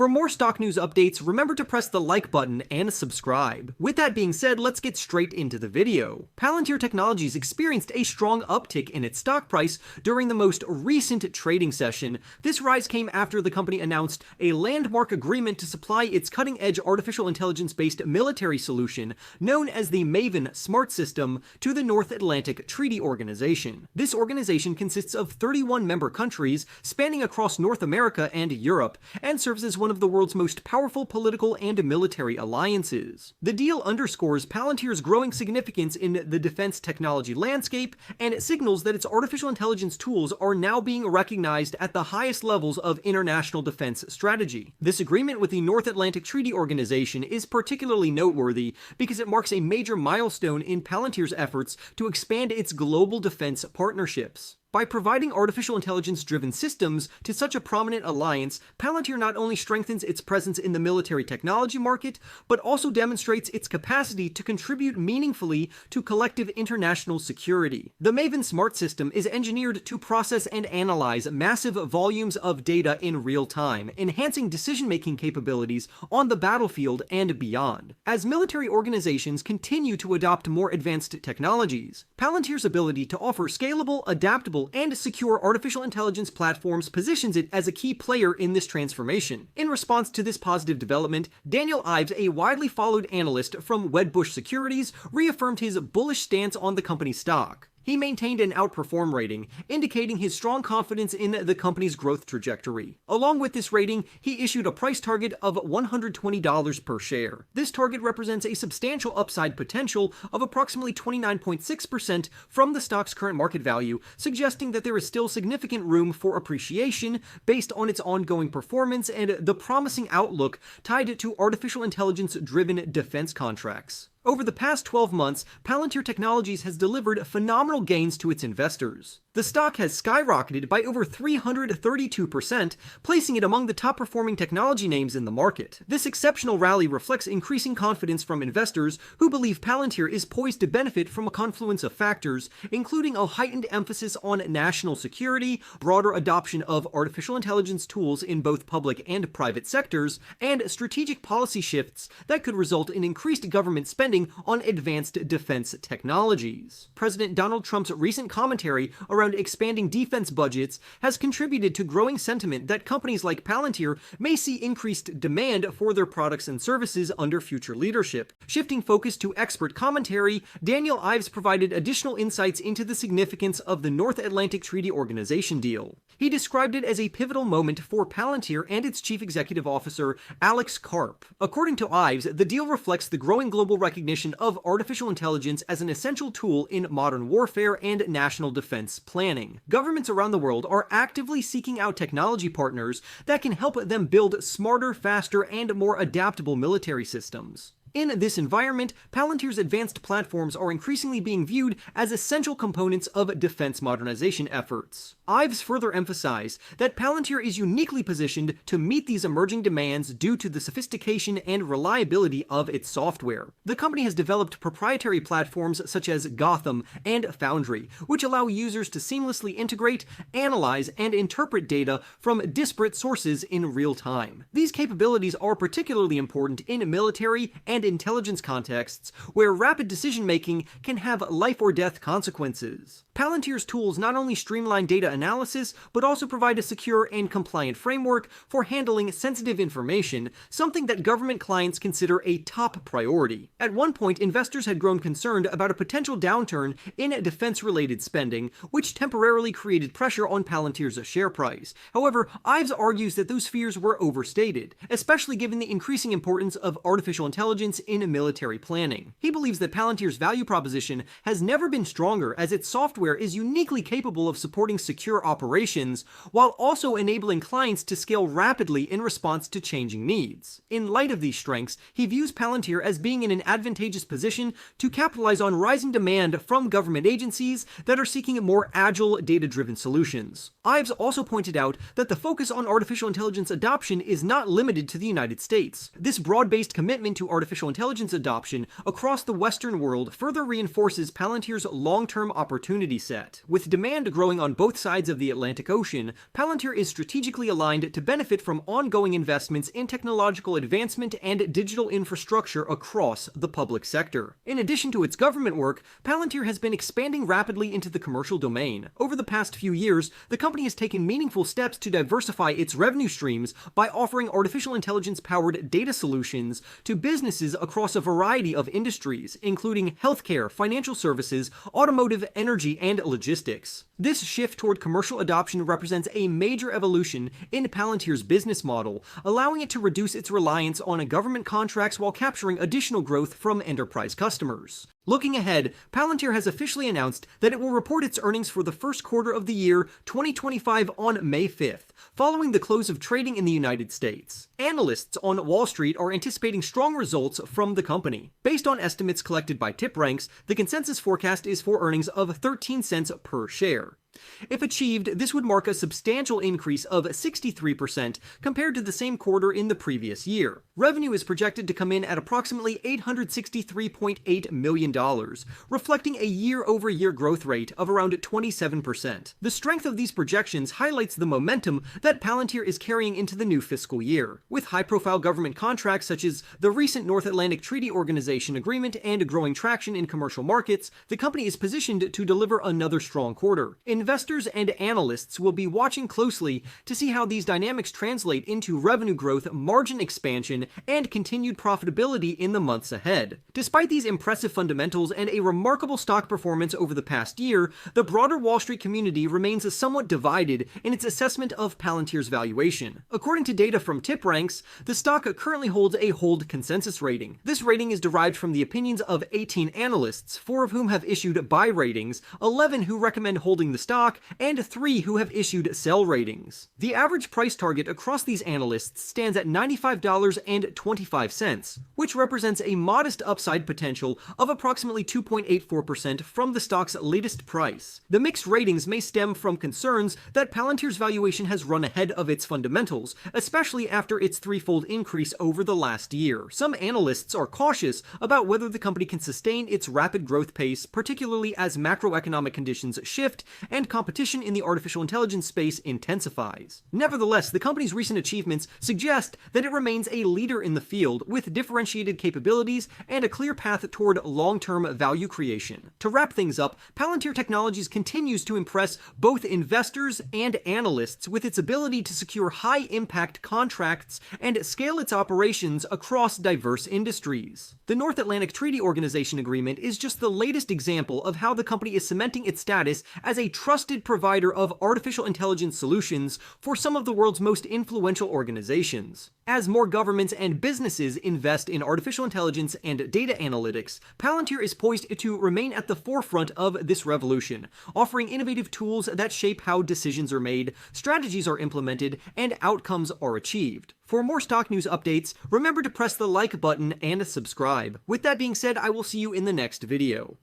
For more stock news updates, remember to press the like button and subscribe. With that being said, let's get straight into the video. Palantir Technologies experienced a strong uptick in its stock price during the most recent trading session. This rise came after the company announced a landmark agreement to supply its cutting-edge artificial intelligence-based military solution, known as the Maven Smart System, to the North Atlantic Treaty Organization. This organization consists of 31 member countries spanning across North America and Europe, and serves as one of the world's most powerful political and military alliances. The deal underscores Palantir's growing significance in the defense technology landscape, and it signals that its artificial intelligence tools are now being recognized at the highest levels of international defense strategy. This agreement with the North Atlantic Treaty Organization is particularly noteworthy because it marks a major milestone in Palantir's efforts to expand its global defense partnerships. By providing artificial intelligence-driven systems to such a prominent alliance, Palantir not only strengthens its presence in the military technology market, but also demonstrates its capacity to contribute meaningfully to collective international security. The Maven Smart System is engineered to process and analyze massive volumes of data in real time, enhancing decision-making capabilities on the battlefield and beyond. As military organizations continue to adopt more advanced technologies, Palantir's ability to offer scalable, adaptable, and secure artificial intelligence platforms positions it as a key player in this transformation. In response to this positive development, Daniel Ives, a widely followed analyst from Wedbush Securities, reaffirmed his bullish stance on the company's stock. He maintained an outperform rating, indicating his strong confidence in the company's growth trajectory. Along with this rating, he issued a price target of $120 per share. This target represents a substantial upside potential of approximately 29.6% from the stock's current market value, suggesting that there is still significant room for appreciation based on its ongoing performance and the promising outlook tied to artificial intelligence-driven defense contracts. Over the past 12 months, Palantir Technologies has delivered phenomenal gains to its investors. The stock has skyrocketed by over 332%, placing it among the top-performing technology names in the market. This exceptional rally reflects increasing confidence from investors who believe Palantir is poised to benefit from a confluence of factors, including a heightened emphasis on national security, broader adoption of artificial intelligence tools in both public and private sectors, and strategic policy shifts that could result in increased government spending on advanced defense technologies. President Donald Trump's recent commentary around expanding defense budgets has contributed to growing sentiment that companies like Palantir may see increased demand for their products and services under future leadership. Shifting focus to expert commentary, Daniel Ives provided additional insights into the significance of the North Atlantic Treaty Organization deal. He described it as a pivotal moment for Palantir and its chief executive officer, Alex Karp. According to Ives, the deal reflects the growing global recognition of artificial intelligence as an essential tool in modern warfare and national defense planning. Governments around the world are actively seeking out technology partners that can help them build smarter, faster, and more adaptable military systems. In this environment, Palantir's advanced platforms are increasingly being viewed as essential components of defense modernization efforts. Ives further emphasized that Palantir is uniquely positioned to meet these emerging demands due to the sophistication and reliability of its software. The company has developed proprietary platforms such as Gotham and Foundry, which allow users to seamlessly integrate, analyze, and interpret data from disparate sources in real time. These capabilities are particularly important in military and intelligence contexts where rapid decision-making can have life or death consequences. Palantir's tools not only streamline data analysis, but also provide a secure and compliant framework for handling sensitive information, something that government clients consider a top priority. At one point, investors had grown concerned about a potential downturn in defense-related spending, which temporarily created pressure on Palantir's share price. However, Ives argues that those fears were overstated, especially given the increasing importance of artificial intelligence in military planning. He believes that Palantir's value proposition has never been stronger, as its software is uniquely capable of supporting secure operations, while also enabling clients to scale rapidly in response to changing needs. In light of these strengths, he views Palantir as being in an advantageous position to capitalize on rising demand from government agencies that are seeking more agile, data-driven solutions. Ives also pointed out that the focus on artificial intelligence adoption is not limited to the United States. This broad-based commitment to artificial artificial intelligence adoption across the Western world further reinforces Palantir's long-term opportunity set. With demand growing on both sides of the Atlantic Ocean, Palantir is strategically aligned to benefit from ongoing investments in technological advancement and digital infrastructure across the public sector. In addition to its government work, Palantir has been expanding rapidly into the commercial domain. Over the past few years, the company has taken meaningful steps to diversify its revenue streams by offering artificial intelligence-powered data solutions to businesses across a variety of industries, including healthcare, financial services, automotive, energy, and logistics. This shift toward commercial adoption represents a major evolution in Palantir's business model, allowing it to reduce its reliance on government contracts while capturing additional growth from enterprise customers. Looking ahead, Palantir has officially announced that it will report its earnings for the first quarter of the year 2025 on May 5th, following the close of trading in the United States. Analysts on Wall Street are anticipating strong results from the company. Based on estimates collected by TipRanks, the consensus forecast is for earnings of 13 cents per share. If achieved, this would mark a substantial increase of 63% compared to the same quarter in the previous year. Revenue is projected to come in at approximately $863.8 million, reflecting a year-over-year growth rate of around 27%. The strength of these projections highlights the momentum that Palantir is carrying into the new fiscal year. With high-profile government contracts such as the recent North Atlantic Treaty Organization agreement and growing traction in commercial markets, the company is positioned to deliver another strong quarter. Investors and analysts will be watching closely to see how these dynamics translate into revenue growth, margin expansion, and continued profitability in the months ahead. Despite these impressive fundamentals and a remarkable stock performance over the past year, the broader Wall Street community remains somewhat divided in its assessment of Palantir's valuation. According to data from TipRanks, the stock currently holds a hold consensus rating. This rating is derived from the opinions of 18 analysts, 4 of whom have issued buy ratings, 11 who recommend holding the stock, and 3 who have issued sell ratings. The average price target across these analysts stands at $95.25, which represents a modest upside potential of approximately 2.84% from the stock's latest price. The mixed ratings may stem from concerns that Palantir's valuation has run ahead of its fundamentals, especially after its threefold increase over the last year. Some analysts are cautious about whether the company can sustain its rapid growth pace, particularly as macroeconomic conditions shift and competition in the artificial intelligence space intensifies. Nevertheless, the company's recent achievements suggest that it remains a leader in the field with differentiated capabilities and a clear path toward long-term value creation. To wrap things up, Palantir Technologies continues to impress both investors and analysts with its ability to secure high-impact contracts and scale its operations across diverse industries. The North Atlantic Treaty Organization agreement is just the latest example of how the company is cementing its status as a trusted provider of artificial intelligence solutions for some of the world's most influential organizations. As more governments and businesses invest in artificial intelligence and data analytics, Palantir is poised to remain at the forefront of this revolution, offering innovative tools that shape how decisions are made, strategies are implemented, and outcomes are achieved. For more stock news updates, remember to press the like button and subscribe. With that being said, I will see you in the next video.